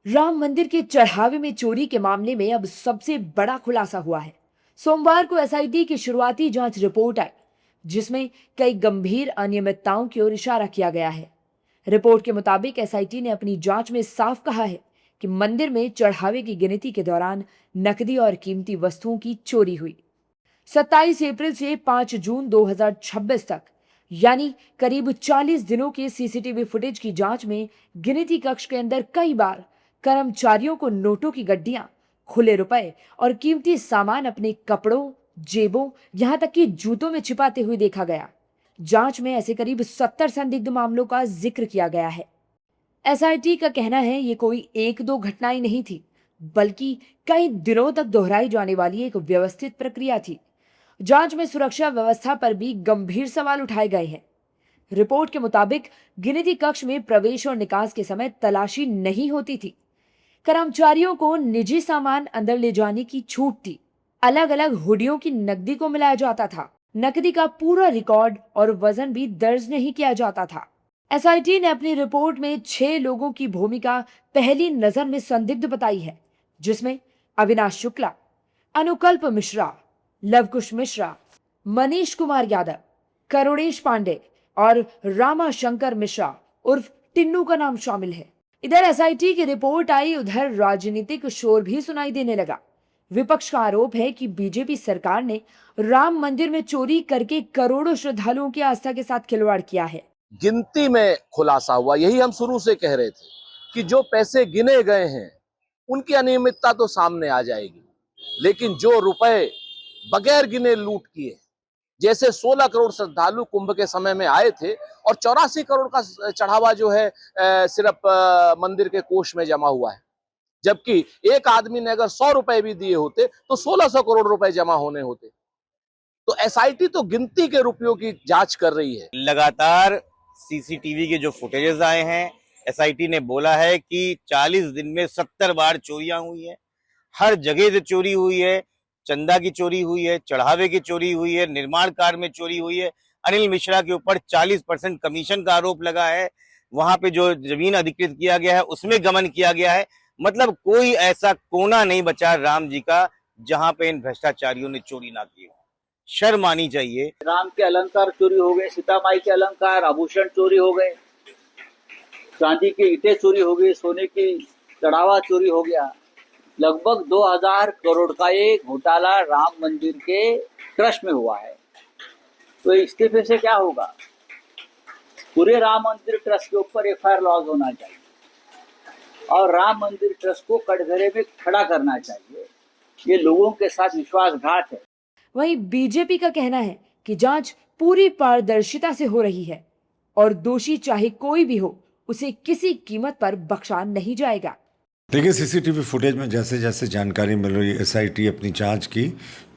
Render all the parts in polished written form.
राम मंदिर के चढ़ावे में चोरी के मामले में अब सबसे बड़ा खुलासा हुआ है। सोमवार को एसआईटी की शुरुआती जांच रिपोर्ट आई, जिसमें कई गंभीर अनियमितताओं की ओर इशारा किया गया है। रिपोर्ट के मुताबिक एसआईटी ने अपनी जांच में साफ कहा है कि मंदिर में चढ़ावे की गिनती के दौरान नकदी और कीमती वस्तुओं की चोरी हुई। 27 अप्रैल से 5 जून 2026 तक, यानी करीब 40 दिनों के सीसीटीवी फुटेज की जांच में गिनती कक्ष के अंदर कई बार कर्मचारियों को नोटों की गड्डियां, खुले रुपए और कीमती सामान अपने कपड़ों, जेबों, यहां तक कि जूतों में छिपाते हुए देखा गया। जांच में ऐसे करीब 70 संदिग्ध मामलों का जिक्र किया गया है। एसआईटी का कहना है ये कोई एक दो घटनाएं नहीं थी, बल्कि कई दिनों तक दोहराई जाने वाली एक व्यवस्थित प्रक्रिया थी। जांच में सुरक्षा व्यवस्था पर भी गंभीर सवाल उठाए गए हैं। रिपोर्ट के मुताबिक गिनती कक्ष में प्रवेश और निकास के समय तलाशी नहीं होती थी। कर्मचारियों को निजी सामान अंदर ले जाने की छूट थी। अलग अलग हुडियों की नकदी को मिलाया जाता था। नकदी का पूरा रिकॉर्ड और वजन भी दर्ज नहीं किया जाता था। एसआईटी ने अपनी रिपोर्ट में 6 लोगों की भूमिका पहली नजर में संदिग्ध बताई है, जिसमें अविनाश शुक्ला, अनुकल्प मिश्रा, लवकुश मिश्रा, मनीष कुमार यादव, करुणेश पांडे और रामा शंकर मिश्रा उर्फ टिन्नू का नाम शामिल है। इधर एसआईटी की रिपोर्ट आई, उधर राजनीतिक शोर भी सुनाई देने लगा। विपक्ष का आरोप है कि बीजेपी सरकार ने राम मंदिर में चोरी करके करोड़ों श्रद्धालुओं की आस्था के साथ खिलवाड़ किया है। गिनती में खुलासा हुआ। यही हम शुरू से कह रहे थे कि जो पैसे गिने गए हैं उनकी अनियमितता तो सामने आ जाएगी, लेकिन जो रुपए बगैर गिने लूट किए, जैसे 16 करोड़ श्रद्धालु कुंभ के समय में आए थे और 84 करोड़ का चढ़ावा जो है सिर्फ मंदिर के कोष में जमा हुआ है, जबकि एक आदमी ने अगर 100 रुपए भी दिए होते तो 1600 करोड़ रुपए जमा होने होते। तो एसआईटी तो गिनती के रुपयों की जांच कर रही है। लगातार सीसीटीवी के जो फुटेजेस आए हैं, एसआईटी ने बोला है कि 40 दिन में 70 बार चोरियां हुई है। हर जगह से चोरी हुई है। चंदा की चोरी हुई है, चढ़ावे की चोरी हुई है, निर्माण कार्य में चोरी हुई है। अनिल मिश्रा के ऊपर 40% कमीशन का आरोप लगा है। वहां पे जो जमीन अधिकृत किया गया है उसमें गमन किया गया है। मतलब कोई ऐसा कोना नहीं बचा राम जी का जहां पे इन भ्रष्टाचारियों ने चोरी ना की हो। शर्म आनी चाहिए। राम के अलंकार चोरी हो गए, सीता माई के अलंकार, आभूषण चोरी हो गए, चांदी की ईंटें चोरी हो गई, सोने की चढ़ावा चोरी हो गया। लगभग 2000 करोड़ का एक घोटाला राम मंदिर के ट्रस्ट में हुआ है। तो इस्तीफे से क्या होगा? पूरे राम मंदिर ट्रस्ट के ऊपर एफआईआर लॉन्च होना चाहिए और राम मंदिर ट्रस्ट को कटघरे में खड़ा करना चाहिए। ये लोगों के साथ विश्वासघात है। वहीं बीजेपी का कहना है कि जांच पूरी पारदर्शिता से हो रही है और दोषी चाहे कोई भी हो, उसे किसी कीमत पर बख्शा नहीं जाएगा। देखिए, सीसीटीवी फुटेज में जैसे जैसे जानकारी मिल रही है, एसआईटी अपनी जांच की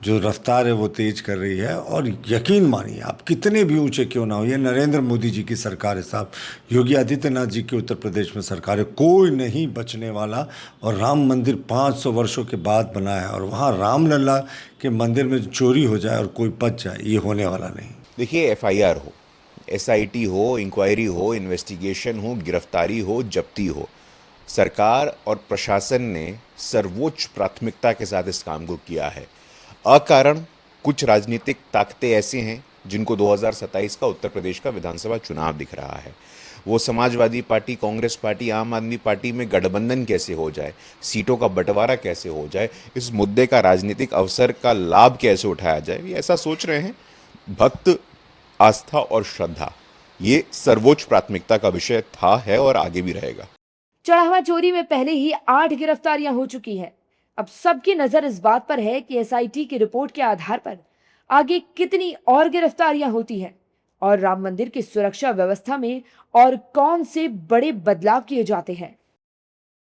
जो रफ्तार है वो तेज कर रही है। और यकीन मानिए, आप कितने भी ऊंचे क्यों ना हो, ये नरेंद्र मोदी जी की सरकार है साहब, योगी आदित्यनाथ जी की उत्तर प्रदेश में सरकार है, कोई नहीं बचने वाला। और राम मंदिर 500 वर्षों के बाद बना है और वहाँ रामलला के मंदिर में चोरी हो जाए और कोई बच जाए, ये होने वाला नहीं। देखिए, एफआईआर हो, एसआईटी हो, इंक्वायरी हो, इन्वेस्टिगेशन हो, गिरफ्तारी हो, जब्ती हो, सरकार और प्रशासन ने सर्वोच्च प्राथमिकता के साथ इस काम को किया है। अकारण कुछ राजनीतिक ताकतें ऐसी हैं जिनको 2027 का उत्तर प्रदेश का विधानसभा चुनाव दिख रहा है। वो समाजवादी पार्टी, कांग्रेस पार्टी, आम आदमी पार्टी में गठबंधन कैसे हो जाए, सीटों का बंटवारा कैसे हो जाए, इस मुद्दे का राजनीतिक अवसर का लाभ कैसे उठाया जाए, ये ऐसा सोच रहे हैं। भक्त, आस्था और श्रद्धा ये सर्वोच्च प्राथमिकता का विषय था, है और आगे भी रहेगा। चढ़ावा चोरी में पहले ही 8 गिरफ्तारियां हो चुकी हैं। अब सबकी नजर इस बात पर है कि एसआईटी की रिपोर्ट के आधार पर आगे कितनी और गिरफ्तारियां होती हैं और राम मंदिर की सुरक्षा व्यवस्था में और कौन से बड़े बदलाव किए जाते हैं।